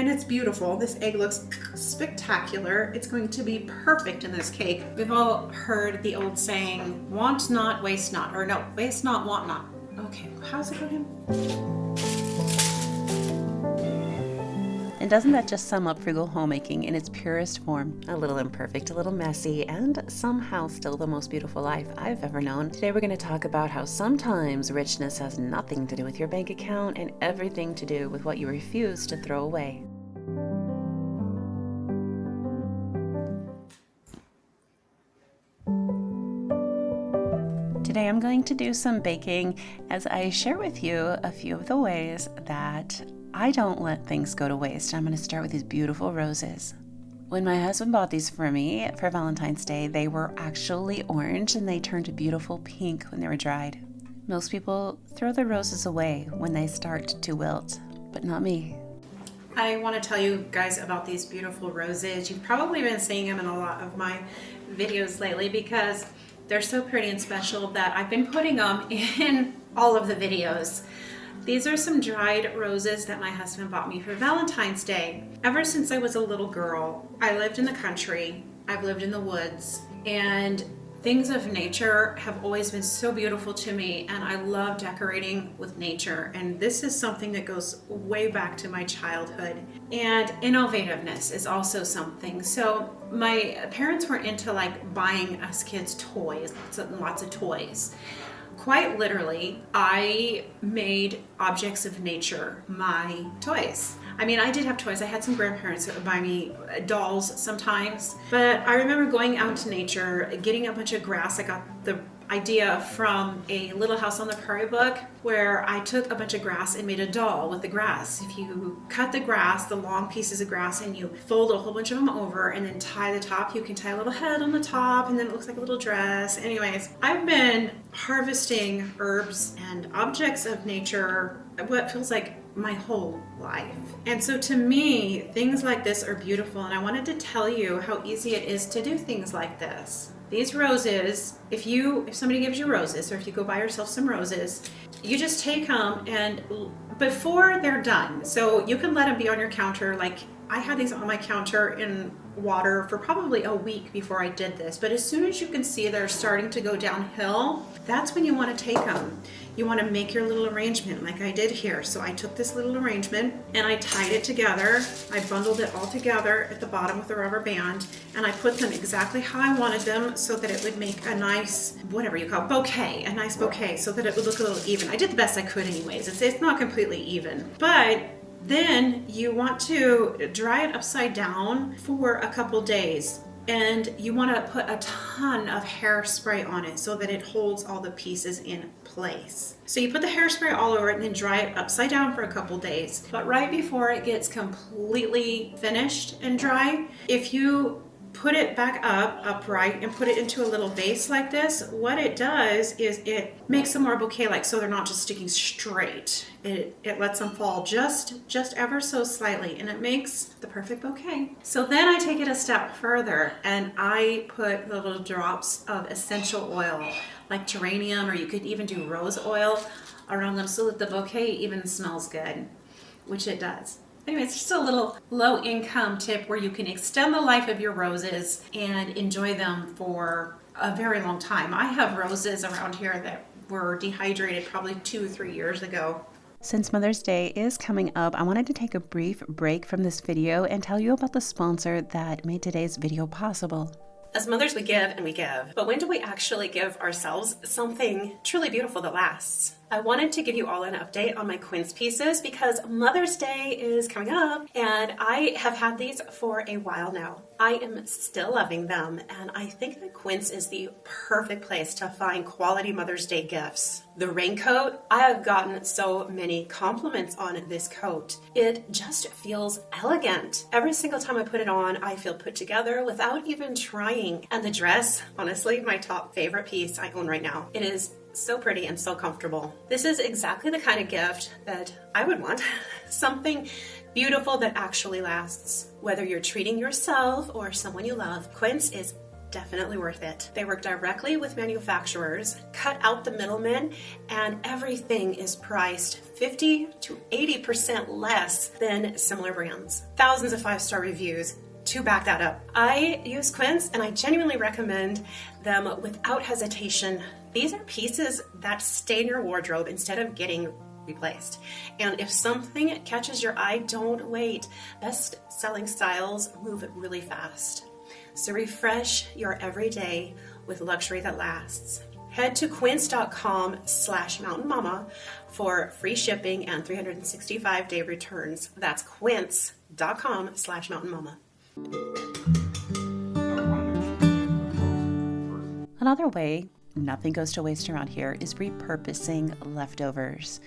and it's beautiful. This egg looks spectacular. It's going to be perfect in this cake. We've all heard the old saying, want not, waste not, or no, waste not, want not. Okay, how's it going? And doesn't that just sum up frugal homemaking in its purest form? A little imperfect, a little messy, and somehow still the most beautiful life I've ever known. Today we're going to talk about how sometimes richness has nothing to do with your bank account and everything to do with what you refuse to throw away. Today I'm going to do some baking as I share with you a few of the ways that I don't let things go to waste. I'm going to start with these beautiful roses. When my husband bought these for me for Valentine's Day, they were actually orange and they turned a beautiful pink when they were dried. Most people throw their roses away when they start to wilt, but not me. I want to tell you guys about these beautiful roses. You've probably been seeing them in a lot of my videos lately because they're so pretty and special that I've been putting them in all of the videos. These are some dried roses that my husband bought me for Valentine's Day. Ever since I was a little girl, I lived in the country, I've lived in the woods, and things of nature have always been so beautiful to me, and I love decorating with nature. And this is something that goes way back to my childhood. And innovativeness is also something. So my parents were into like buying us kids toys, lots of toys. Quite literally, I made objects of nature my toys. I mean, I did have toys. I had some grandparents that would buy me dolls sometimes. But I remember going out into nature, getting a bunch of grass. I got the idea from a Little House on the Prairie book where I took a bunch of grass and made a doll with the grass. If you cut the grass, the long pieces of grass, and you fold a whole bunch of them over and then tie the top, you can tie a little head on the top and then it looks like a little dress. Anyways, I've been harvesting herbs and objects of nature what feels like my whole life. And so to me, things like this are beautiful, and I wanted to tell you how easy it is to do things like this. These roses, if somebody gives you roses, or if you go buy yourself some roses, you just take them and before they're done, so you can let them be on your counter. Like I had these on my counter in water for probably a week before I did this, but as soon as you can see they're starting to go downhill, that's when you want to take them. You want to make your little arrangement like I did here. So I took this little arrangement and I tied it together. I bundled it all together at the bottom with a rubber band, and I put them exactly how I wanted them so that it would make a nice, whatever you call it, bouquet, a nice bouquet, so that it would look a little even. I did the best I could anyways. It's not completely even, but then you want to dry it upside down for a couple days. And you want to put a ton of hairspray on it so that it holds all the pieces in place. So you put the hairspray all over it and then dry it upside down for a couple days. But right before it gets completely finished and dry, if you put it back upright and put it into a little vase like this, what it does is it makes them more bouquet-like, so they're not just sticking straight. It lets them fall just ever so slightly, and it makes the perfect bouquet. So then I take it a step further and I put little drops of essential oil like geranium, or you could even do rose oil around them so that the bouquet even smells good, which it does. Anyway, it's just a little low-income tip where you can extend the life of your roses and enjoy them for a very long time. I have roses around here that were dehydrated probably 2 or 3 years ago. Since Mother's Day is coming up, I wanted to take a brief break from this video and tell you about the sponsor that made today's video possible. As mothers, we give and we give, but when do we actually give ourselves something truly beautiful that lasts? I wanted to give you all an update on my Quince pieces because Mother's Day is coming up and I have had these for a while now. I am still loving them, and I think that Quince is the perfect place to find quality Mother's Day gifts. The raincoat, I have gotten so many compliments on this coat. It just feels elegant. Every single time I put it on, I feel put together without even trying. And the dress, honestly, my top favorite piece I own right now. It is so pretty and so comfortable. This is exactly the kind of gift that I would want. Something beautiful that actually lasts. Whether you're treating yourself or someone you love, Quince is definitely worth it. They work directly with manufacturers, cut out the middlemen, and everything is priced 50 to 80% less than similar brands. Thousands of 5-star reviews to back that up. I use Quince and I genuinely recommend them without hesitation. These are pieces that stay in your wardrobe instead of getting replaced. And if something catches your eye, don't wait. Best-selling styles move really fast. So refresh your everyday with luxury that lasts. Head to quince.com/mountainmama for free shipping and 365-day returns. That's quince.com/mountainmama. Another way nothing goes to waste around here is repurposing leftovers.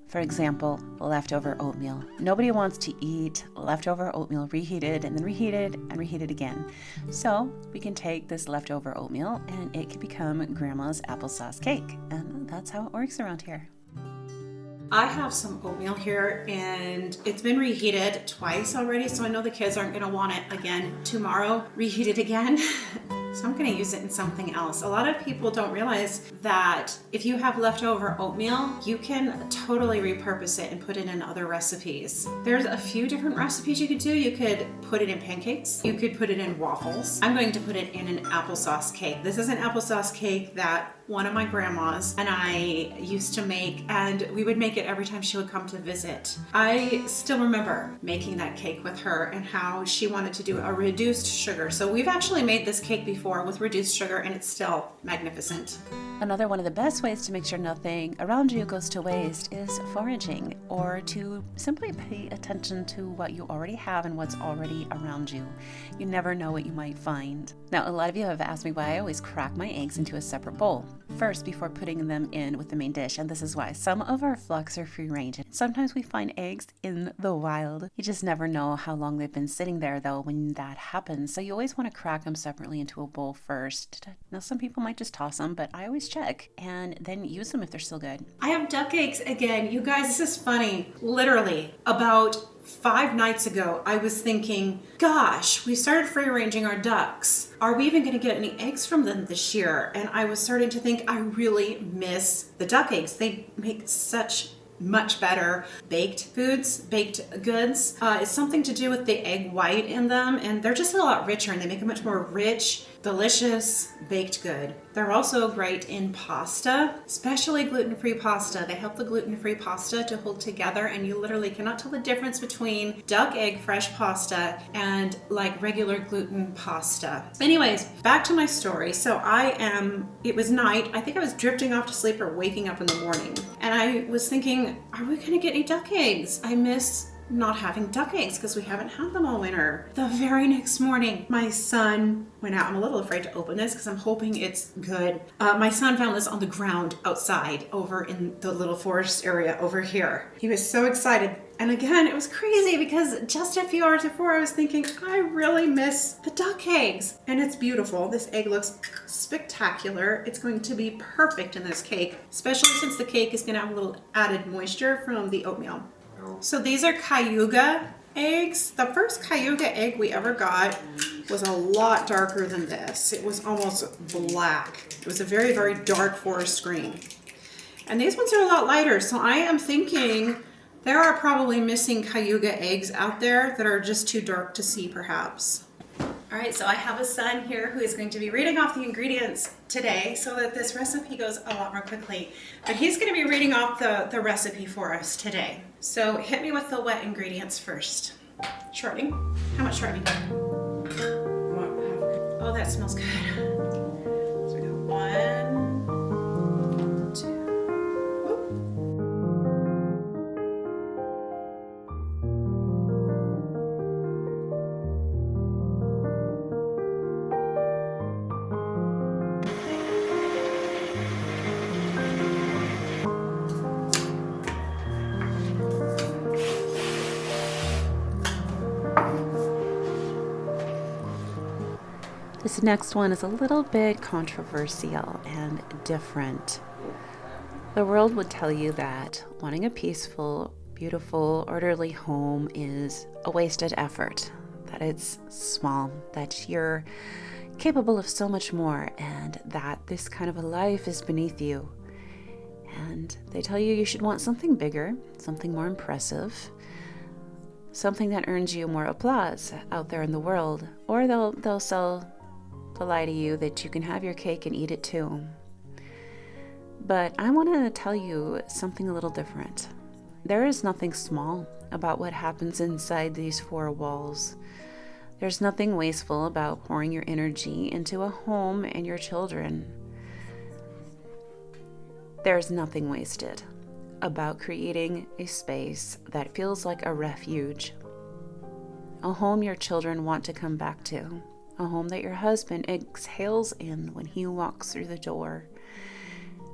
For example, leftover oatmeal. Nobody wants to eat leftover oatmeal reheated and then reheated and reheated again. So we can take this leftover oatmeal and it can become grandma's applesauce cake. And that's how it works around here. I have some oatmeal here and it's been reheated twice already, so I know the kids aren't going to want it again tomorrow, reheated again. So I'm going to use it in something else. A lot of people don't realize that if you have leftover oatmeal, you can totally repurpose it and put it in other recipes. There's a few different recipes you could do. You could put it in pancakes. You could put it in waffles. I'm going to put it in an applesauce cake. This is an applesauce cake that one of my grandmas and I used to make, and we would make it every time she would come to visit. I still remember making that cake with her and how she wanted to do a reduced sugar. So we've actually made this cake before with reduced sugar and it's still magnificent. Another one of the best ways to make sure nothing around you goes to waste is foraging, or to simply pay attention to what you already have and what's already around you. You never know what you might find. Now, a lot of you have asked me why I always crack my eggs into a separate bowl first before putting them in with the main dish, and this is why. Some of our flocks are free range. Sometimes we find eggs in the wild. You just never know how long they've been sitting there though when that happens, so you always want to crack them separately into a bowl first. Now, some people might just toss them, but I always check and then use them if they're still good. I have duck eggs again. You guys, this is funny. Literally, about 5 nights ago, I was thinking, gosh, we started free ranging our ducks. Are we even going to get any eggs from them this year? And I was starting to think, I really miss the duck eggs. They make such much better baked foods, baked goods. It's something to do with the egg white in them, and they're just a lot richer and they make a much more rich, delicious baked good. They're also great in pasta, especially gluten-free pasta. They help the gluten-free pasta to hold together, and you literally cannot tell the difference between duck egg fresh pasta and like regular gluten pasta. Anyways, back to my story. So it was night. I think I was drifting off to sleep or waking up in the morning. And I was thinking, are we gonna get any duck eggs? I miss not having duck eggs because we haven't had them all winter. The very next morning, my son went out. I'm a little afraid to open this because I'm hoping it's good. My son found this on the ground outside over in the little forest area over here. He was so excited. And again, it was crazy because just a few hours before I was thinking, I really miss the duck eggs. And it's beautiful. This egg looks spectacular. It's going to be perfect in this cake, especially since the cake is going to have a little added moisture from the oatmeal. So these are Cayuga eggs. The first Cayuga egg we ever got was a lot darker than this. It was almost black. It was a very, very dark forest green. And these ones are a lot lighter. So I am thinking there are probably missing Cayuga eggs out there that are just too dark to see perhaps. All right, so I have a son here who is going to be reading off the ingredients today so that this recipe goes a lot more quickly. But he's going to be reading off the recipe for us today. So hit me with the wet ingredients first. Shortening. How much shortening? Oh, that smells good. So we got 1, 2. Whoop. This next one is a little bit controversial and different. The world would tell you that wanting a peaceful, beautiful, orderly home is a wasted effort, that it's small, that you're capable of so much more, and that this kind of a life is beneath you. And they tell you should want something bigger, something more impressive, something that earns you more applause out there in the world, or they'll sell the lie to you that you can have your cake and eat it too. But I want to tell you something a little different. There is nothing small about what happens inside these four walls. There's nothing wasteful about pouring your energy into a home and your children. There's nothing wasted about creating a space that feels like a refuge, a home your children want to come back to, a home that your husband exhales in when he walks through the door,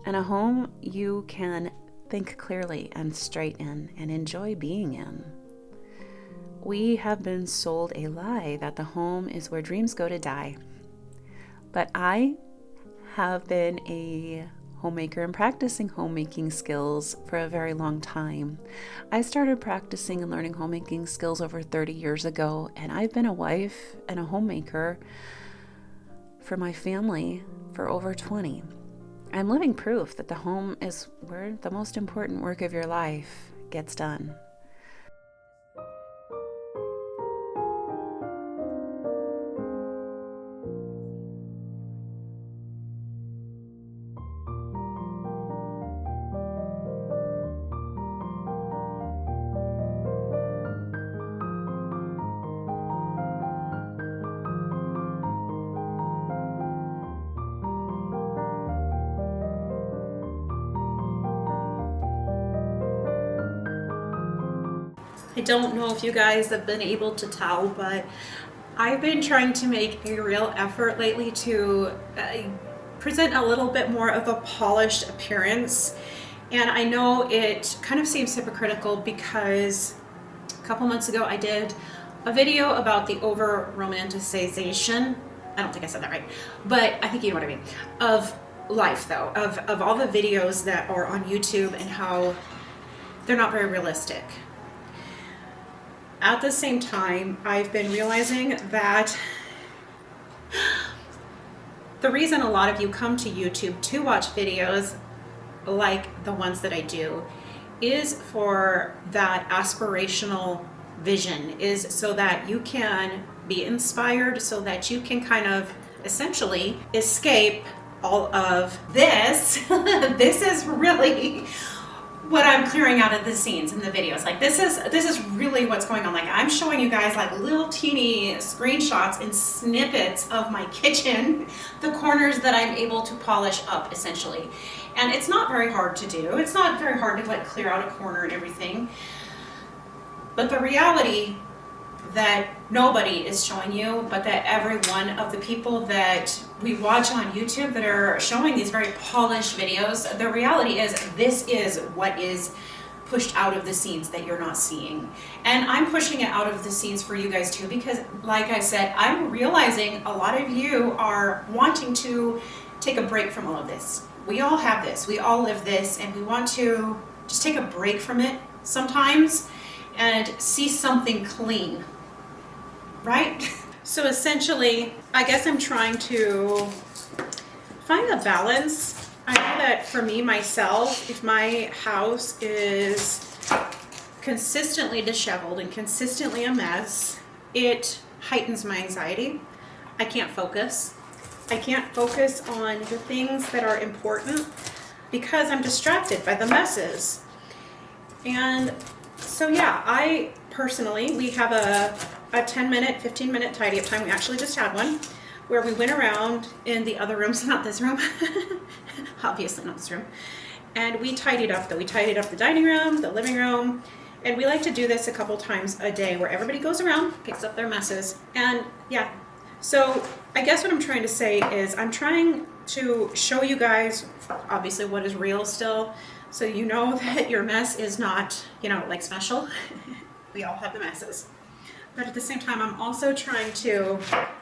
and a home you can think clearly and straight in and enjoy being in. We have been sold a lie that the home is where dreams go to die. But I have been a homemaker and practicing homemaking skills for a very long time. I started practicing and learning homemaking skills over 30 years ago, and I've been a wife and a homemaker for my family for over 20. I'm living proof that the home is where the most important work of your life gets done. I don't know if you guys have been able to tell, but I've been trying to make a real effort lately to present a little bit more of a polished appearance. And I know it kind of seems hypocritical because a couple months ago I did a video about the over-romanticization, I don't think I said that right, but I think you know what I mean, of life though, of all the videos that are on YouTube and how they're not very realistic. At the same time, I've been realizing that the reason a lot of you come to YouTube to watch videos like the ones that I do is for that aspirational vision, is so that you can be inspired, so that you can kind of essentially escape all of this. This is really what I'm clearing out of the scenes in the videos. Like this is really what's going on. Like I'm showing you guys like little teeny screenshots and snippets of my kitchen, the corners that I'm able to polish up essentially. And it's not very hard to do. It's not very hard to like clear out a corner and everything. But the reality that nobody is showing you, but that every one of the people that we watch on YouTube that are showing these very polished videos, the reality is this is what is pushed out of the scenes that you're not seeing. And I'm pushing it out of the scenes for you guys too, because like I said, I'm realizing a lot of you are wanting to take a break from all of this. We all have this, we all live this, and we want to just take a break from it sometimes and see something clean. Right? So essentially, I guess I'm trying to find a balance. I know that for me, myself, if my house is consistently disheveled and consistently a mess, it heightens my anxiety. I can't focus. I can't focus on the things that are important because I'm distracted by the messes. And so yeah, I personally, we have a 10-minute, 15-minute tidy up time. We actually just had one where we went around in the other rooms, not this room, obviously not this room, and we tidied up though. We tidied up the dining room, the living room, and we like to do this a couple times a day where everybody goes around, picks up their messes, and yeah. So I guess what I'm trying to say is I'm trying to show you guys obviously what is real still, so you know that your mess is not, like special. We all have the messes. But at the same time, I'm also trying to,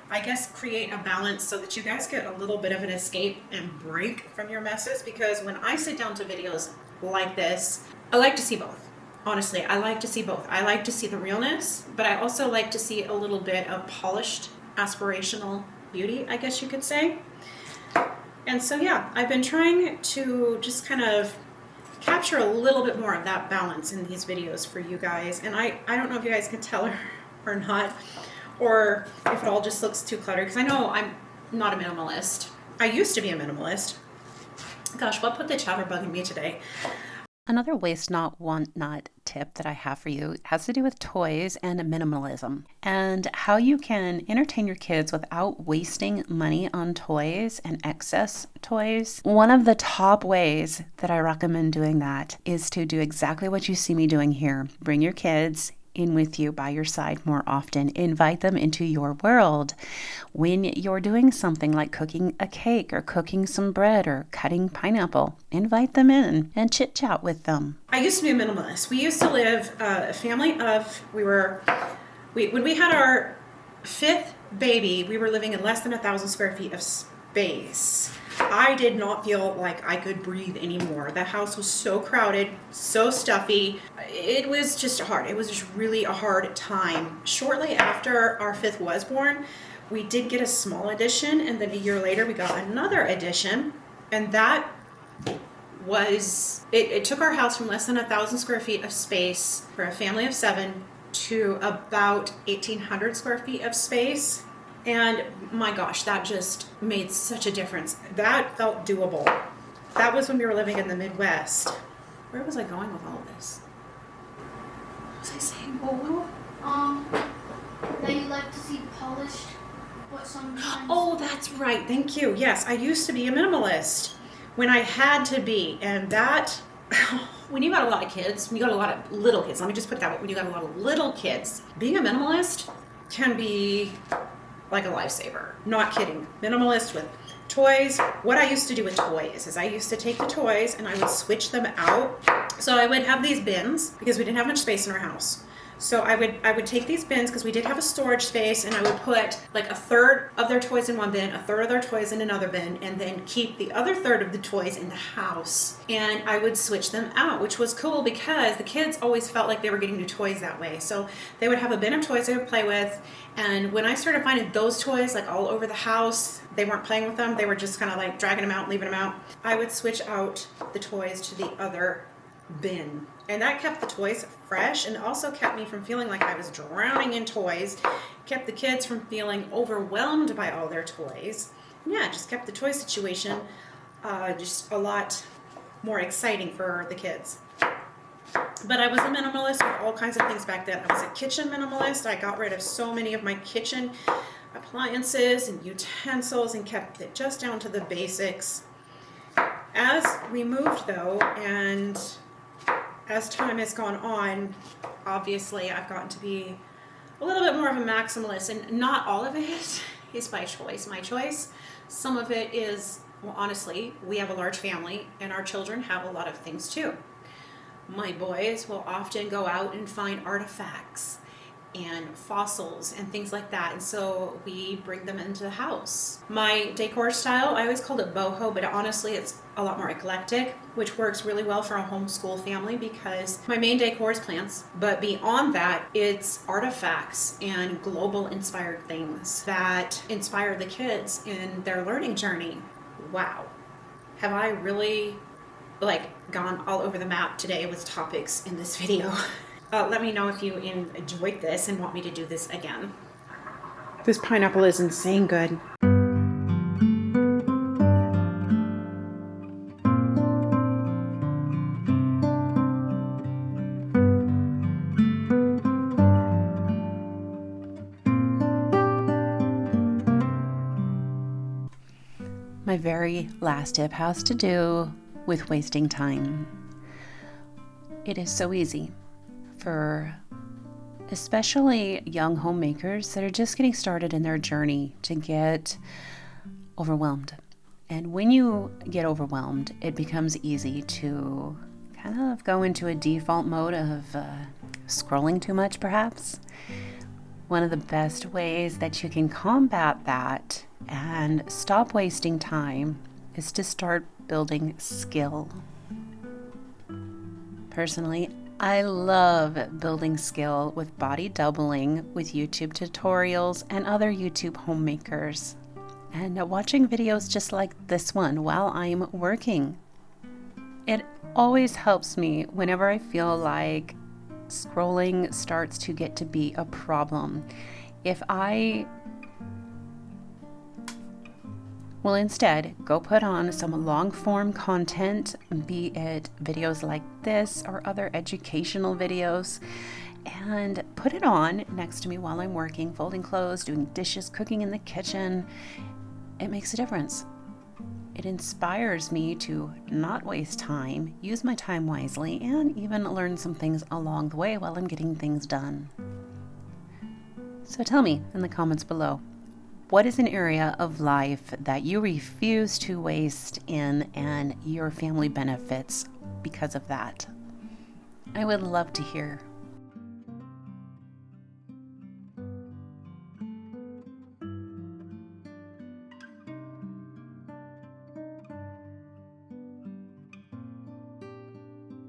I guess, create a balance so that you guys get a little bit of an escape and break from your messes. Because when I sit down to videos like this, I like to see both. Honestly, I like to see both. I like to see the realness, but I also like to see a little bit of polished, aspirational beauty, I guess you could say. And so yeah, I've been trying to just kind of capture a little bit more of that balance in these videos for you guys. And I don't know if you guys can tell or not, or if it all just looks too cluttered, because I know I'm not a minimalist. I used to be a minimalist. Gosh, what put the chatter bug in me today? Another waste not, want not tip that I have for you has to do with toys and minimalism and how you can entertain your kids without wasting money on toys and excess toys. One of the top ways that I recommend doing that is to do exactly what you see me doing here. Bring your kids in with you by your side more often. Invite them into your world. When you're doing something like cooking a cake or cooking some bread or cutting pineapple, invite them in and chit chat with them. I used to be a minimalist. We used to live a family of, when we had our 5th baby, we were living in less than 1,000 square feet of space. I did not feel like I could breathe anymore. The house was so crowded, so stuffy. It was just hard. It was just really a hard time. Shortly after our 5th was born, we did get a small addition, and then a year later we got another addition, and that was, it took our house from less than 1,000 square feet of space for a family of 7 to about 1,800 square feet of space. And my gosh, that just made such a difference. That felt doable. That was when we were living in the Midwest. Where was I going with all of this? What was I saying? Whoa. That you like to see polished, but sometimes... Oh, that's right. Thank you. Yes, I used to be a minimalist when I had to be. And that, when you got a lot of kids, when you got a lot of little kids, let me just put it that way, when you got a lot of little kids, being a minimalist can be like a lifesaver. Not kidding. Minimalist with toys. What I used to do with toys is I used to take the toys and I would switch them out. So I would have these bins because we didn't have much space in our house. So I would take these bins because we did have a storage space, and I would put like 1/3 of their toys in one bin, 1/3 of their toys in another bin, and then keep the other 1/3 of the toys in the house. And I would switch them out, which was cool because the kids always felt like they were getting new toys that way. So they would have a bin of toys they would play with. And when I started finding those toys like all over the house, they weren't playing with them. They were just kind of like dragging them out and leaving them out. I would switch out the toys to the other bin. And that kept the toys fresh and also kept me from feeling like I was drowning in toys, kept the kids from feeling overwhelmed by all their toys. Yeah, just kept the toy situation just a lot more exciting for the kids. But I was a minimalist with all kinds of things back then. I was a kitchen minimalist. I got rid of so many of my kitchen appliances and utensils and kept it just down to the basics. As we moved though, and as time has gone on, obviously I've gotten to be a little bit more of a maximalist, and not all of it is by choice, my choice. Some of it is, well, honestly, we have a large family and our children have a lot of things too. My boys will often go out and find artifacts and fossils and things like that, and so we bring them into the house. My decor style, I always called it boho, but honestly it's a lot more eclectic, which works really well for a homeschool family because my main decor is plants, but beyond that it's artifacts and global inspired things that inspire the kids in their learning journey. Wow, have I really gone all over the map today with topics in this video? Let me know if you enjoyed this and want me to do this again. This pineapple is insane good. My very last tip has to do with wasting time. It is so easy for especially young homemakers that are just getting started in their journey to get overwhelmed. And when you get overwhelmed, it becomes easy to kind of go into a default mode of scrolling too much, perhaps. One of the best ways that you can combat that and stop wasting time is to start building skill. Personally, I love building skill with body doubling with YouTube tutorials and other YouTube homemakers. and watching videos just like this one while I'm working. It always helps me whenever I feel like scrolling starts to get to be a problem. If I will instead go put on some long form content, be it videos like this or other educational videos, and put it on next to me while I'm working, folding clothes, doing dishes, cooking in the kitchen, it makes a difference. It inspires me to not waste time, use my time wisely, and even learn some things along the way while I'm getting things done. So tell me in the comments below, what is an area of life that you refuse to waste in and your family benefits because of that? I would love to hear